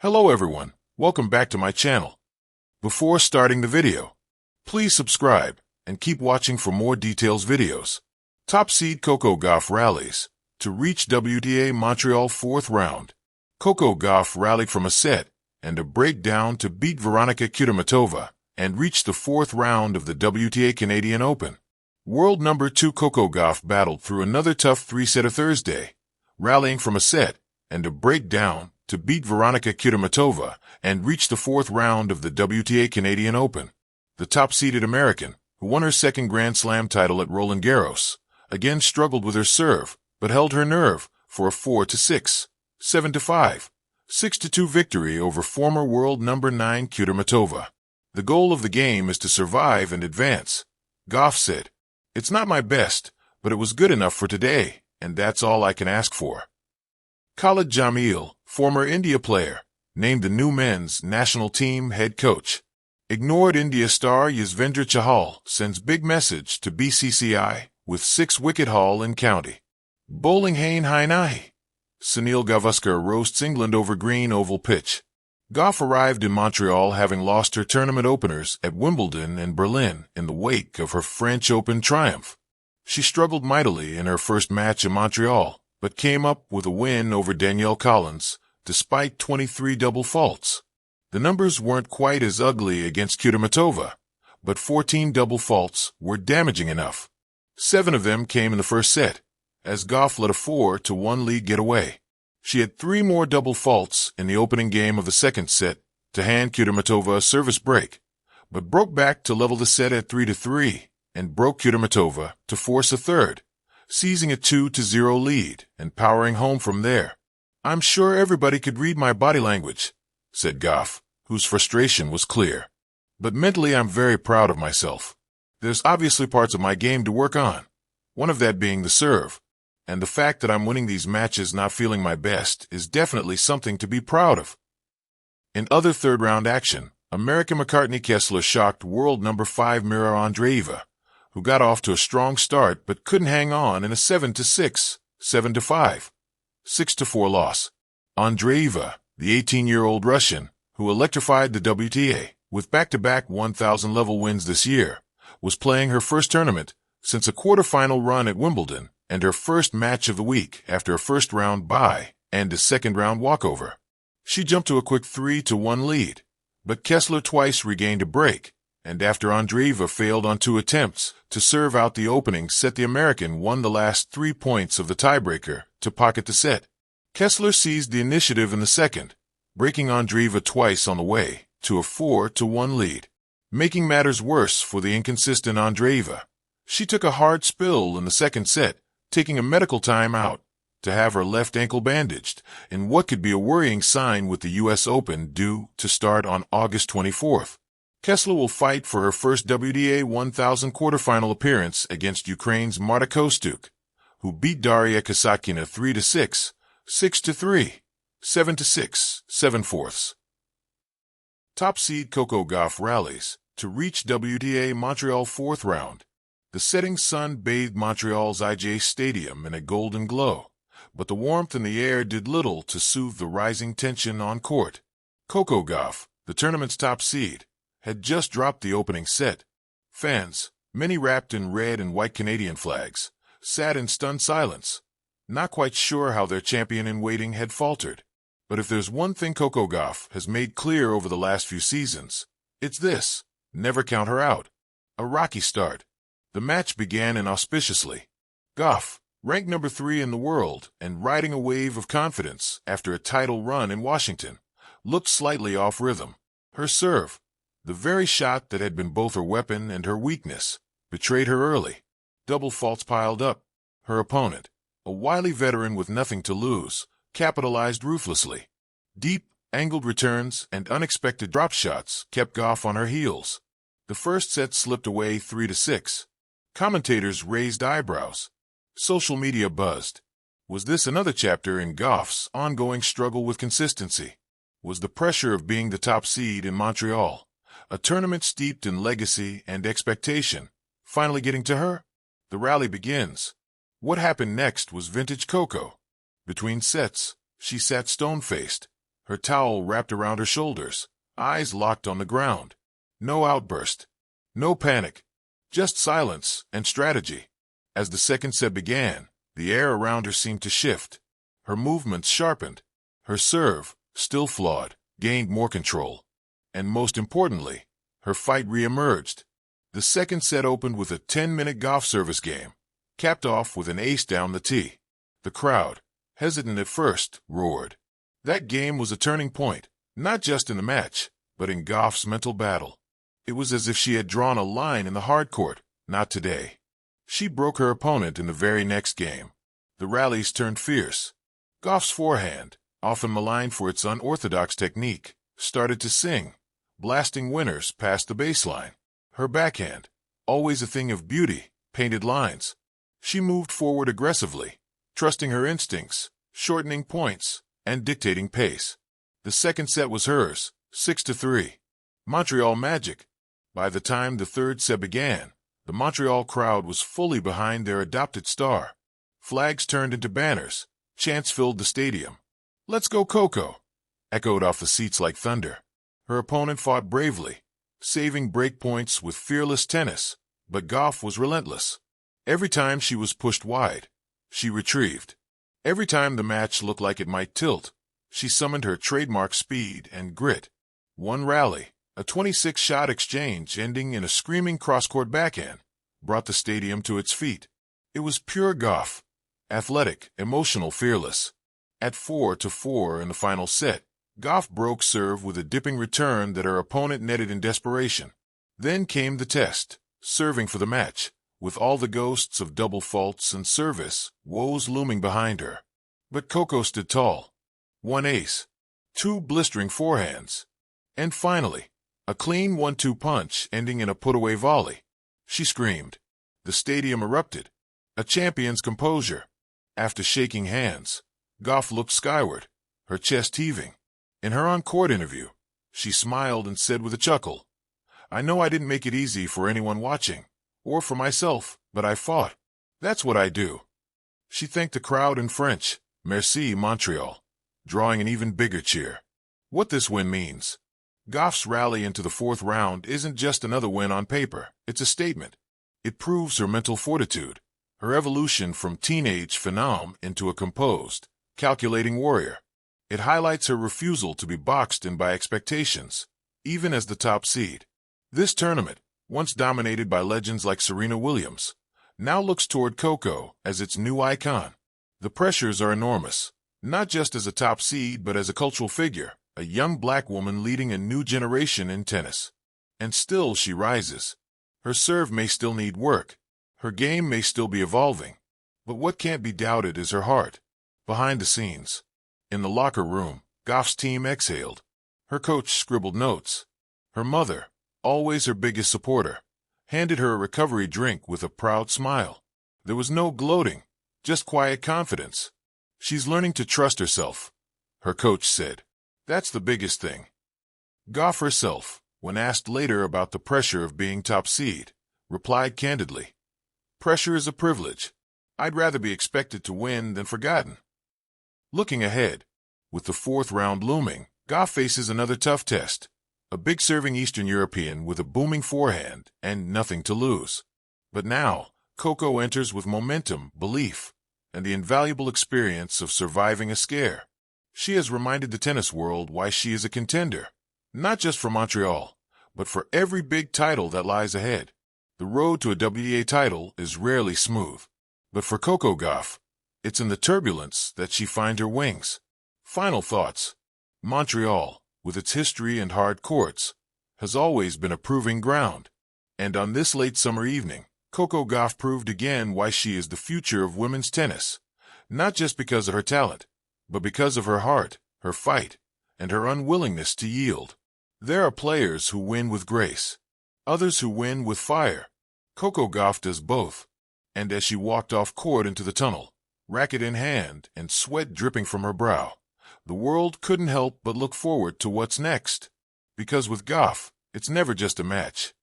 Hello everyone, welcome back to my channel. Before starting the video, please subscribe and keep watching for more details videos. Top seed Coco Gauff rallies to reach WTA Montreal 4th round. Coco Gauff rallied from a set and a breakdown to beat Veronika Kudermetova and reach the 4th round of the WTA Canadian Open. World number 2 Coco Gauff battled through another tough three-setter Thursday, rallying from a set and a breakdown to beat Veronika Kudermetova and reach the 4th round of the WTA Canadian Open. The top-seeded American, who won her second Grand Slam title at Roland Garros, again struggled with her serve, but held her nerve for a 4-6, 7-5, 6-2 victory over former world number 9 Kudermetova. The goal of the game is to survive and advance, Gauff said. It's not my best, but it was good enough for today, and that's all I can ask for. Khalid Jamil, former India player, named the new men's national team head coach. Ignored India star Yuzvendra Chahal sends big message to BCCI with 6-wicket haul in county. Bowling Hain Hainahi. Sunil Gavaskar roasts England over green oval pitch. Gauff arrived in Montreal having lost her tournament openers at Wimbledon and Berlin in the wake of her French Open triumph. She struggled mightily in her first match in Montreal, but came up with a win over Danielle Collins, despite 23 double faults. The numbers weren't quite as ugly against Kudermetova, but 14 double faults were damaging enough. 7 of them came in the first set, as Gauff let a 4-1 lead get away. She had 3 more double faults in the opening game of the second set to hand Kudermetova a service break, but broke back to level the set at 3-3 and broke Kudermetova to force a third, seizing a 2-0 lead and powering home from there. I'm sure everybody could read my body language, said Gauff, whose frustration was clear. But mentally I'm very proud of myself. There's obviously parts of my game to work on, one of that being the serve, and the fact that I'm winning these matches not feeling my best is definitely something to be proud of. In other third-round action, American McCartney Kessler shocked world number 5 Mira Andreeva, who got off to a strong start but couldn't hang on in a 7-6, 7-5, 6-4 loss. Andreeva, the 18-year-old Russian, who electrified the WTA with back-to-back 1,000-level wins this year, was playing her first tournament since a quarterfinal run at Wimbledon and her first match of the week after a first-round bye and a second-round walkover. She jumped to a quick 3-1 lead, but Kessler twice regained a break, and after Andreeva failed on 2 attempts to serve out the opening set, the American won the last 3 points of the tiebreaker to pocket the set. Kessler seized the initiative in the second, breaking Andreeva twice on the way to a 4-1 lead. Making matters worse for the inconsistent Andreeva, she took a hard spill in the second set, taking a medical timeout to have her left ankle bandaged in what could be a worrying sign with the U.S. Open due to start on August 24th. Kessler will fight for her first WTA 1000 quarterfinal appearance against Ukraine's Marta Kostyuk, who beat Daria Kasatkina 3-6, 6-3, 7-6, 7/4. Top seed Coco Gauff rallies to reach WTA Montreal 4th round. The setting sun bathed Montreal's IGA Stadium in a golden glow, but the warmth in the air did little to soothe the rising tension on court. Coco Gauff, the tournament's top seed, had just dropped the opening set. Fans, many wrapped in red and white Canadian flags, sat in stunned silence, not quite sure how their champion-in-waiting had faltered. But if there's one thing Coco Gauff has made clear over the last few seasons, it's this: never count her out. A rocky start. The match began inauspiciously. Gauff, ranked number 3 in the world and riding a wave of confidence after a title run in Washington, looked slightly off rhythm. Her serve, the very shot that had been both her weapon and her weakness, betrayed her early. Double faults piled up. Her opponent, a wily veteran with nothing to lose, capitalized ruthlessly. Deep, angled returns and unexpected drop shots kept Gauff on her heels. The first set slipped away 3-6. Commentators raised eyebrows. Social media buzzed. Was this another chapter in Gauff's ongoing struggle with consistency? Was the pressure of being the top seed in Montreal, a tournament steeped in legacy and expectation, finally getting to her? The rally begins. What happened next was vintage Coco. Between sets, she sat stone-faced, her towel wrapped around her shoulders, eyes locked on the ground. No outburst. No panic. Just silence and strategy. As the second set began, the air around her seemed to shift. Her movements sharpened. Her serve, still flawed, gained more control. And most importantly, her fight re-emerged. The second set opened with a 10-minute Gauff service game, capped off with an ace down the tee. The crowd, hesitant at first, roared. That game was a turning point, not just in the match, but in Gauff's mental battle. It was as if she had drawn a line in the hard court. Not today. She broke her opponent in the very next game. The rallies turned fierce. Gauff's forehand, often maligned for its unorthodox technique, started to sing, blasting winners past the baseline. Her backhand, always a thing of beauty, painted lines. She moved forward aggressively, trusting her instincts, shortening points, and dictating pace. The second set was hers, 6-3. Montreal magic. By the time the third set began, the Montreal crowd was fully behind their adopted star. Flags turned into banners. Chants filled the stadium. "Let's go, Coco!" echoed off the seats like thunder. Her opponent fought bravely, saving break points with fearless tennis, but Gauff was relentless. Every time she was pushed wide, she retrieved. Every time the match looked like it might tilt, she summoned her trademark speed and grit. One rally, a 26-shot exchange ending in a screaming cross-court backhand, brought the stadium to its feet. It was pure Gauff, athletic, emotional, fearless. At 4-4 in the final set, Gauff broke serve with a dipping return that her opponent netted in desperation. Then came the test, serving for the match, with all the ghosts of double faults and service woes looming behind her. But Coco stood tall. One ace, two blistering forehands, and finally, a clean 1-2 punch ending in a put-away volley. She screamed. The stadium erupted. A champion's composure. After shaking hands, Gauff looked skyward, her chest heaving. In her on-court interview, she smiled and said with a chuckle, "I know I didn't make it easy for anyone watching, or for myself, but I fought. That's what I do." She thanked the crowd in French, "Merci, Montreal," drawing an even bigger cheer. What this win means. Gauff's rally into the fourth round isn't just another win on paper, it's a statement. It proves her mental fortitude, her evolution from teenage phenom into a composed, calculating warrior. It highlights her refusal to be boxed in by expectations, even as the top seed. This tournament, once dominated by legends like Serena Williams, now looks toward Coco as its new icon. The pressures are enormous, not just as a top seed but as a cultural figure, a young black woman leading a new generation in tennis. And still she rises. Her serve may still need work. Her game may still be evolving. But what can't be doubted is her heart. Behind the scenes. In the locker room, Gauff's team exhaled. Her coach scribbled notes. Her mother, always her biggest supporter, handed her a recovery drink with a proud smile. There was no gloating, just quiet confidence. "She's learning to trust herself," her coach said. "That's the biggest thing." Gauff herself, when asked later about the pressure of being top seed, replied candidly, "Pressure is a privilege. I'd rather be expected to win than forgotten." Looking ahead, with the fourth round looming, Gauff faces another tough test, a big-serving Eastern European with a booming forehand and nothing to lose. But now, Coco enters with momentum, belief, and the invaluable experience of surviving a scare. She has reminded the tennis world why she is a contender, not just for Montreal, but for every big title that lies ahead. The road to a WTA title is rarely smooth, but for Coco Gauff, it's in the turbulence that she finds her wings. Final thoughts. Montreal, with its history and hard courts, has always been a proving ground. And on this late summer evening, Coco Gauff proved again why she is the future of women's tennis, not just because of her talent, but because of her heart, her fight, and her unwillingness to yield. There are players who win with grace, others who win with fire. Coco Gauff does both. And as she walked off court into the tunnel, racket in hand and sweat dripping from her brow, the world couldn't help but look forward to what's next. Because with Gauff, it's never just a match.